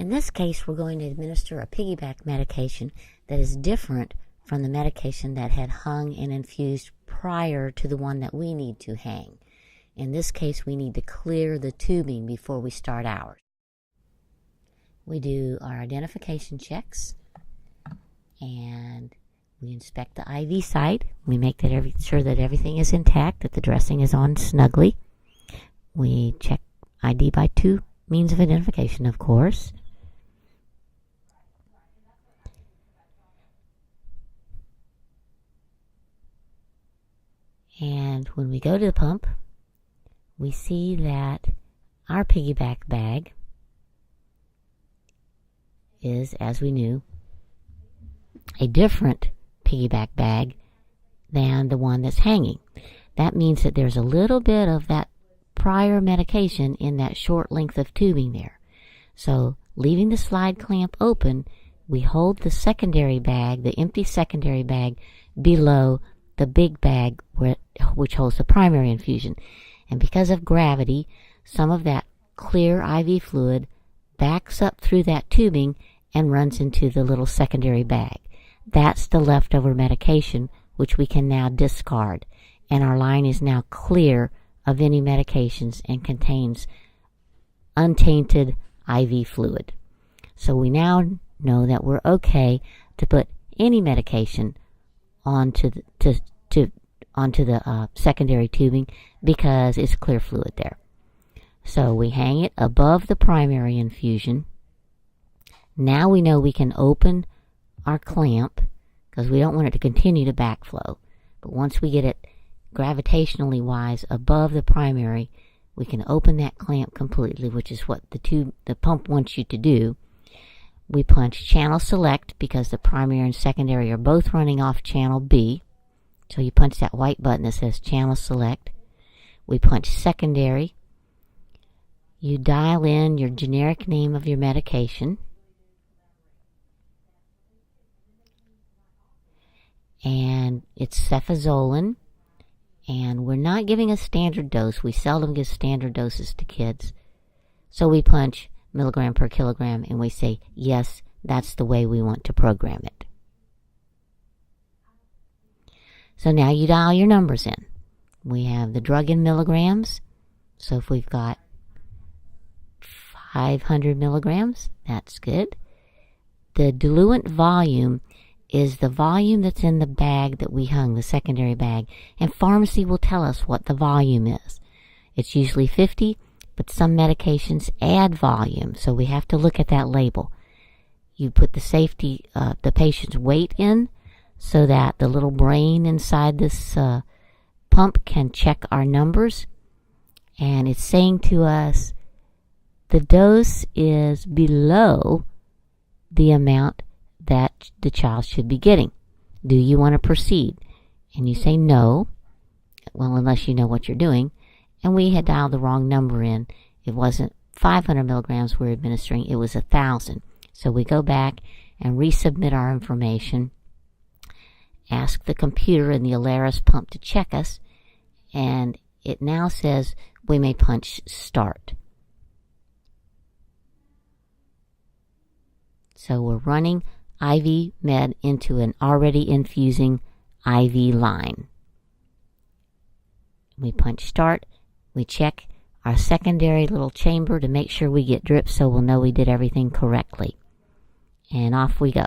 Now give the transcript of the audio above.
In this case, we're going to administer a piggyback medication that is different from the medication that had hung and infused prior to the one that we need to hang. In this case, we need to clear the tubing before we start ours. We do our identification checks, and we inspect the IV site. We make sure that everything is intact, that the dressing is on snugly. We check ID by 2 means of identification, of course. And when we go to the pump, we see that our piggyback bag is, as we knew, a different piggyback bag than the one that's hanging. That means that there's a little bit of that prior medication in that short length of tubing there. So, leaving the slide clamp open, we hold the secondary bag, the empty secondary bag, below the big bag which holds the primary infusion. And because of gravity, some of that clear IV fluid backs up through that tubing and runs into the little secondary bag. That's the leftover medication, which we can now discard. And our line is now clear of any medications and contains untainted IV fluid. So we now know that we're okay to put any medication onto the secondary tubing because it's clear fluid there. So we hang it above the primary infusion. Now we know we can open our clamp because we don't want it to continue to backflow. But once we get it gravitationally wise above the primary, we can open that clamp completely, which is what the pump wants you to do. We punch channel select because the primary and secondary are both running off channel B. So you punch that white button that says channel select. We punch secondary. You dial in your generic name of your medication. And it's cefazolin. And we're not giving a standard dose. We seldom give standard doses to kids. So we punch milligram per kilogram and we say, yes, that's the way we want to program it. So now you dial your numbers in. We have the drug in milligrams. So if we've got 500 milligrams, that's good. The diluent volume is the volume that's in the bag that we hung, the secondary bag. And pharmacy will tell us what the volume is. It's usually 50, but some medications add volume, so we have to look at that label. You put the patient's weight in so that the little brain inside this pump can check our numbers. And it's saying to us, the dose is below the amount that the child should be getting. Do you want to proceed? And you say no. Well, unless you know what you're doing. And we had dialed the wrong number in. It wasn't 500 milligrams we're administering. It was 1,000. So we go back and resubmit our information. Ask the computer in the Alaris pump to check us. And it now says we may punch start. So we're running IV med into an already infusing IV line. We punch start. We check our secondary little chamber to make sure we get drips so we'll know we did everything correctly. And off we go.